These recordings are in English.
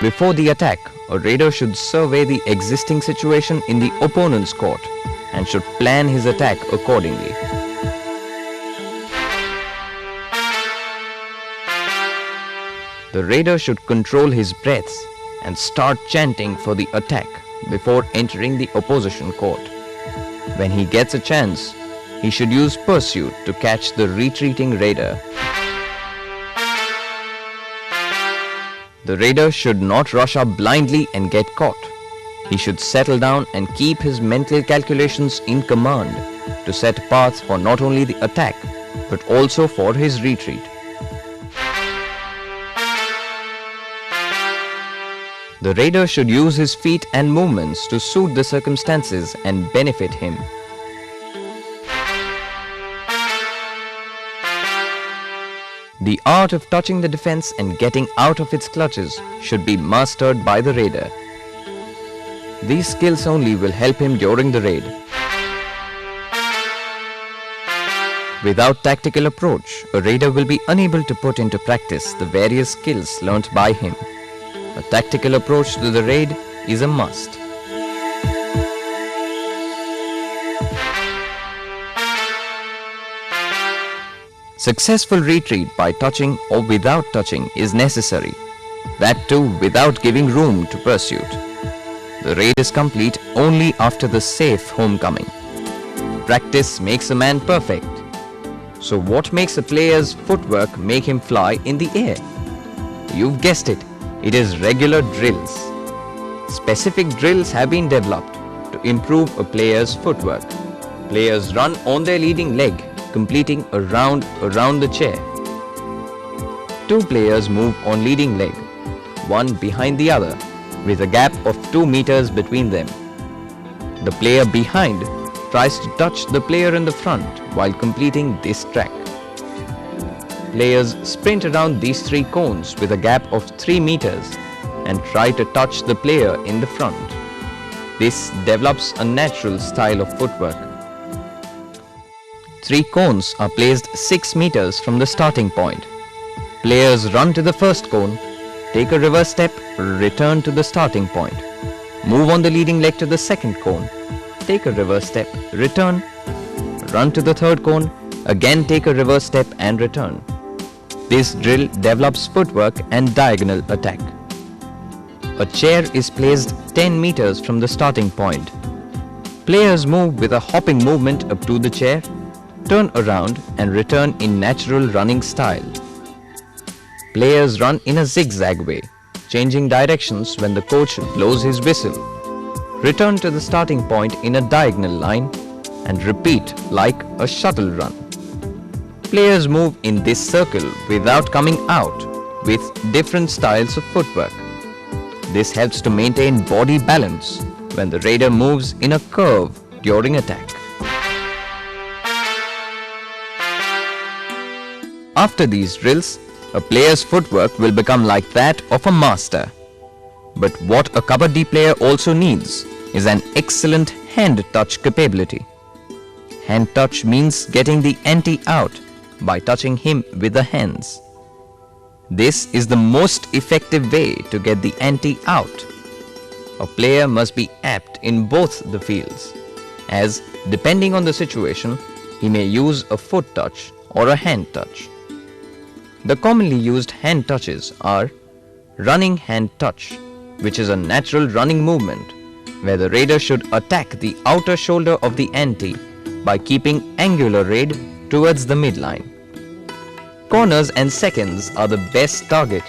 Before the attack, a raider should survey the existing situation in the opponent's court and should plan his attack accordingly. The raider should control his breaths and start chanting for the attack before entering the opposition court. When he gets a chance, he should use pursuit to catch the retreating raider. The raider should not rush up blindly and get caught. He should settle down and keep his mental calculations in command to set paths for not only the attack but also for his retreat. The raider should use his feet and movements to suit the circumstances and benefit him. The art of touching the defense and getting out of its clutches should be mastered by the raider. These skills only will help him during the raid. Without tactical approach, a raider will be unable to put into practice the various skills learnt by him. A tactical approach to the raid is a must. Successful retreat by touching or without touching is necessary, that too without giving room to pursuit. The raid is complete only after the safe homecoming. Practice makes a man perfect. So what makes a player's footwork make him fly in the air? You've guessed it, it is regular drills. Specific drills have been developed to improve a player's footwork. Players run on their leading leg, completing a round around the chair. Two players move on leading leg, one behind the other, with a gap of 2 meters between them. The player behind tries to touch the player in the front while completing this track. Players sprint around these 3 cones with a gap of 3 meters and try to touch the player in the front. This develops a natural style of footwork. 3 cones are placed 6 meters from the starting point. Players run to the first cone, take a reverse step, return to the starting point. Move on the leading leg to the second cone, take a reverse step, return. Run to the third cone, again take a reverse step and return. This drill develops footwork and diagonal attack. A chair is placed 10 meters from the starting point. Players move with a hopping movement up to the chair, turn around and return in natural running style. Players run in a zigzag way, changing directions when the coach blows his whistle. Return to the starting point in a diagonal line and repeat like a shuttle run. Players move in this circle without coming out with different styles of footwork. This helps to maintain body balance when the raider moves in a curve during attack. After these drills, a player's footwork will become like that of a master. But what a Kabaddi player also needs is an excellent hand touch capability. Hand touch means getting the ante out by touching him with the hands. This is the most effective way to get the ante out. A player must be apt in both the fields, as depending on the situation, he may use a foot touch or a hand touch. The commonly used hand touches are running hand touch, which is a natural running movement where the raider should attack the outer shoulder of the ante by keeping angular raid towards the midline. Corners and seconds are the best target,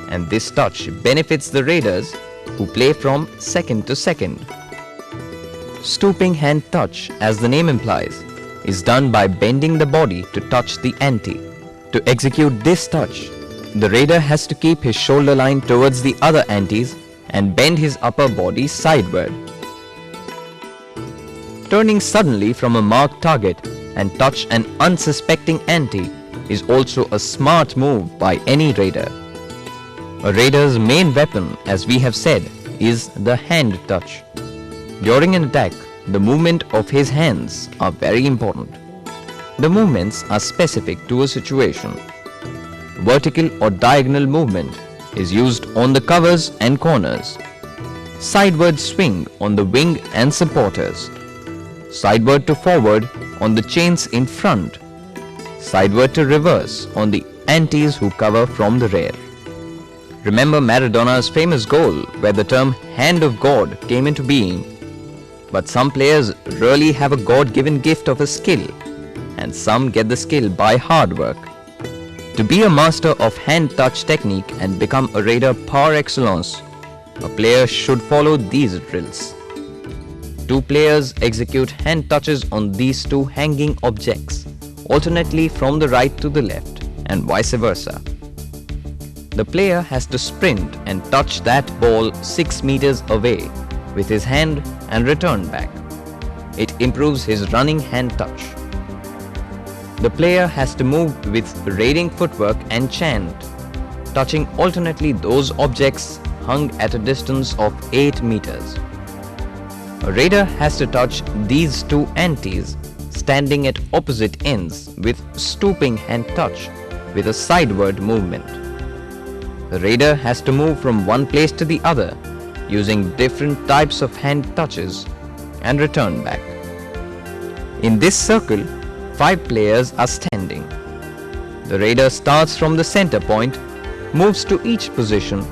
and this touch benefits the raiders who play from second to second. Stooping hand touch, as the name implies, is done by bending the body to touch the ante. To execute this touch, the raider has to keep his shoulder line towards the other antes and bend his upper body sideward. Turning suddenly from a marked target and touch an unsuspecting ante is also a smart move by any raider. A raider's main weapon, as we have said, is the hand touch. During an attack, the movement of his hands are very important. The movements are specific to a situation. Vertical or diagonal movement is used on the covers and corners. Sideward swing on the wing and supporters. Sideward to forward on the chains in front. Sideward to reverse on the antis who cover from the rear. Remember Maradona's famous goal where the term hand of God came into being. But some players really have a God-given gift of a skill, and some get the skill by hard work. To be a master of hand-touch technique and become a raider par excellence, a player should follow these drills. Two players execute hand touches on these two hanging objects, alternately from the right to the left and vice versa. The player has to sprint and touch that ball 6 meters away with his hand and return back. It improves his running hand touch. The player has to move with raiding footwork and chant, touching alternately those objects hung at a distance of 8 meters. A raider has to touch these two antis standing at opposite ends with stooping hand touch with a sideward movement. The raider has to move from one place to the other using different types of hand touches and return back. In this circle, 5 players are standing. The raider starts from the center point, moves to each position,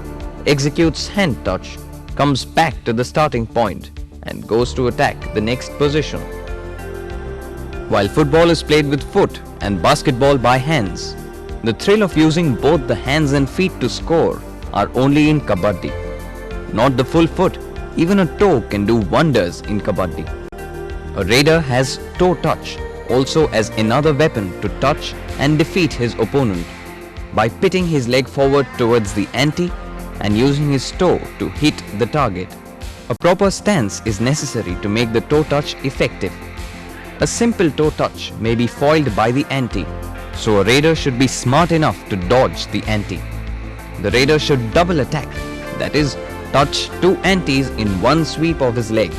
executes hand touch, comes back to the starting point and goes to attack the next position. While football is played with foot and basketball by hands, the thrill of using both the hands and feet to score are only in Kabaddi. Not the full foot, even a toe can do wonders in Kabaddi. A raider has toe touch also as another weapon to touch and defeat his opponent by pitting his leg forward towards the ante and using his toe to hit the target. A proper stance is necessary to make the toe touch effective. A simple toe touch may be foiled by the ante, so a raider should be smart enough to dodge the ante. The raider should double attack, that is, touch 2 antes in one sweep of his leg.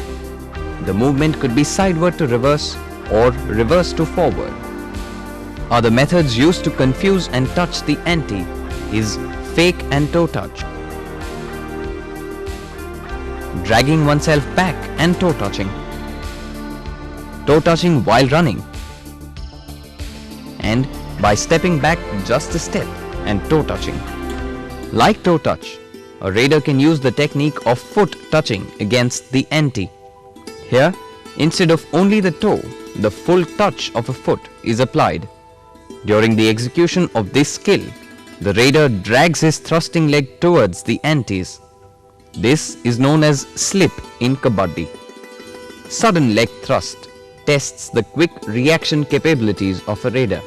The movement could be sideward to reverse or reverse to forward. Other methods used to confuse and touch the ante is fake and toe touch, dragging oneself back and toe touching while running, and by stepping back just a step and toe touching. Like toe touch, a raider can use the technique of foot touching against the ante. Here, instead of only the toe, the full touch of a foot is applied. During the execution of this skill, the raider drags his thrusting leg towards the antes. This is known as slip in Kabaddi. Sudden leg thrust tests the quick reaction capabilities of a raider.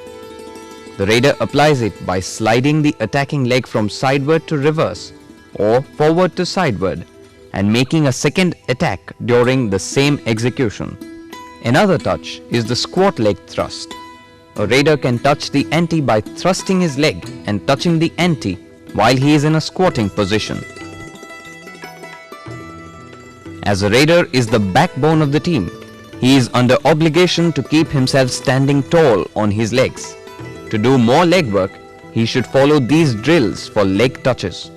The raider applies it by sliding the attacking leg from sideward to reverse or forward to sideward and making a second attack during the same execution. Another touch is the squat leg thrust. A raider can touch the ante by thrusting his leg and touching the ante while he is in a squatting position. As a raider is the backbone of the team, he is under obligation to keep himself standing tall on his legs. To do more leg work, he should follow these drills for leg touches.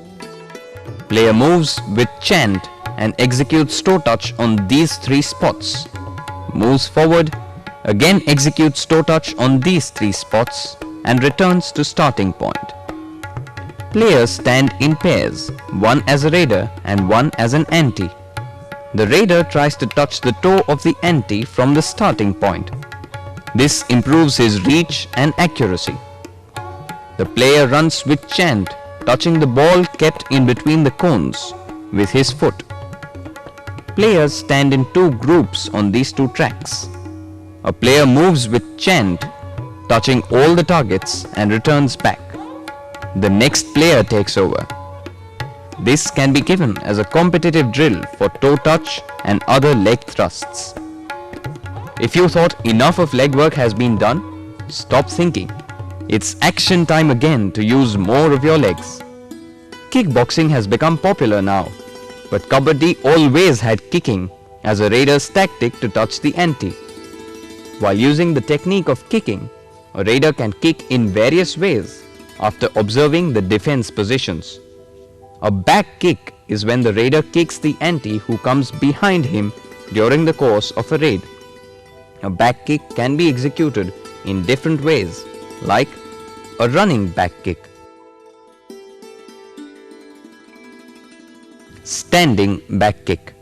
Player moves with chant and executes toe touch on these 3 spots. Moves forward, again executes toe touch on these 3 spots and returns to starting point. Players stand in pairs, one as a raider and one as an ante. The raider tries to touch the toe of the ante from the starting point. This improves his reach and accuracy. The player runs with chant, touching the ball kept in between the cones with his foot. Players stand in 2 groups on these 2 tracks. A player moves with chant, touching all the targets and returns back. The next player takes over. This can be given as a competitive drill for toe touch and other leg thrusts. If you thought enough of leg work has been done, stop thinking. It's action time again to use more of your legs. Kickboxing has become popular now, but Kabaddi always had kicking as a raider's tactic to touch the ante. While using the technique of kicking, a raider can kick in various ways after observing the defense positions. A back kick is when the raider kicks the ante who comes behind him during the course of a raid. A back kick can be executed in different ways, like a running back kick, standing back kick,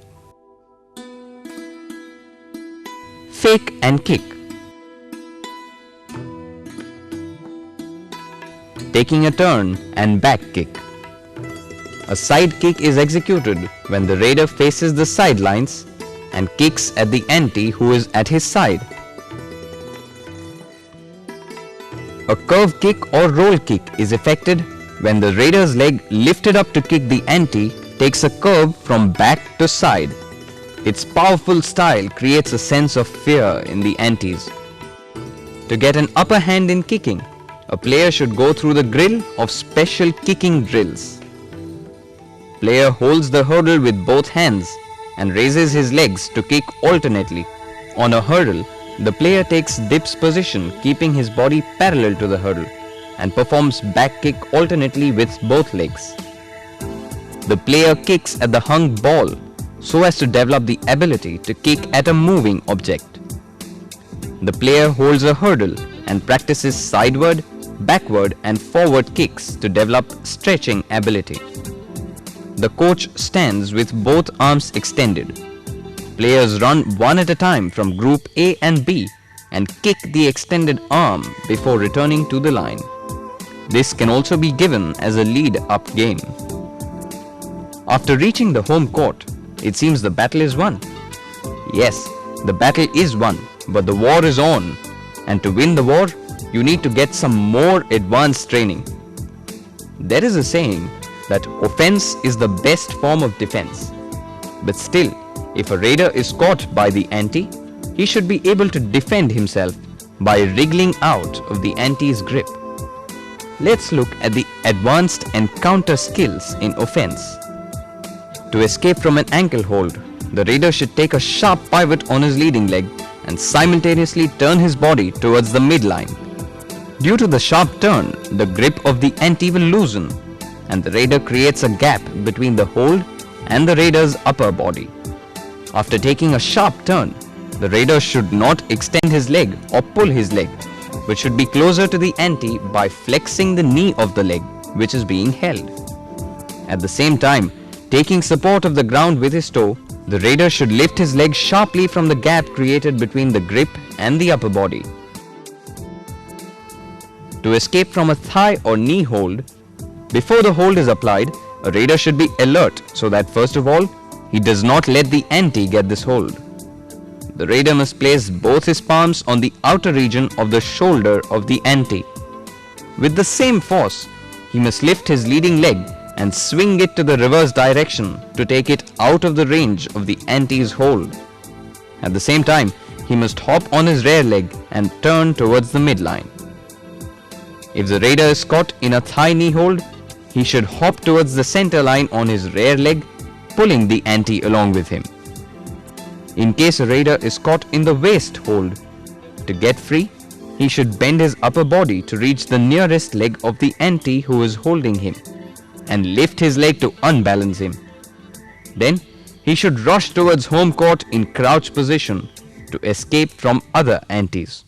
fake and kick, taking a turn and back kick. A side kick is executed when the raider faces the sidelines and kicks at the ante who is at his side. A curve kick or roll kick is effected when the raider's leg lifted up to kick the ante takes a curve from back to side. Its powerful style creates a sense of fear in the antes. To get an upper hand in kicking, a player should go through the grill of special kicking drills. Player holds the hurdle with both hands and raises his legs to kick alternately. On a hurdle, the player takes dips position, keeping his body parallel to the hurdle, and performs back kick alternately with both legs. The player kicks at the hung ball so as to develop the ability to kick at a moving object. The player holds a hurdle and practices sideward, backward and forward kicks to develop stretching ability. The coach stands with both arms extended. Players run one at a time from group A and B and kick the extended arm before returning to the line. This can also be given as a lead-up game. After reaching the home court, it seems the battle is won. Yes, the battle is won, but the war is on. And to win the war, you need to get some more advanced training. There is a saying that offense is the best form of defense. But still, if a raider is caught by the ante, he should be able to defend himself by wriggling out of the ante's grip. Let's look at the advanced and counter skills in offense. To escape from an ankle hold, the raider should take a sharp pivot on his leading leg and simultaneously turn his body towards the midline. Due to the sharp turn, the grip of the ante will loosen, and the raider creates a gap between the hold and the raider's upper body. After taking a sharp turn, the raider should not extend his leg or pull his leg, but should be closer to the ante by flexing the knee of the leg which is being held. At the same time, taking support of the ground with his toe, the raider should lift his leg sharply from the gap created between the grip and the upper body. To escape from a thigh or knee hold, before the hold is applied, a raider should be alert so that first of all, he does not let the ante get this hold. The raider must place both his palms on the outer region of the shoulder of the ante. With the same force, he must lift his leading leg and swing it to the reverse direction to take it out of the range of the ante's hold. At the same time, he must hop on his rear leg and turn towards the midline. If the raider is caught in a thigh knee hold, he should hop towards the center line on his rear leg, pulling the ante along with him. In case a raider is caught in the waist hold, to get free, he should bend his upper body to reach the nearest leg of the ante who is holding him and lift his leg to unbalance him. Then, he should rush towards home court in crouch position to escape from other antes.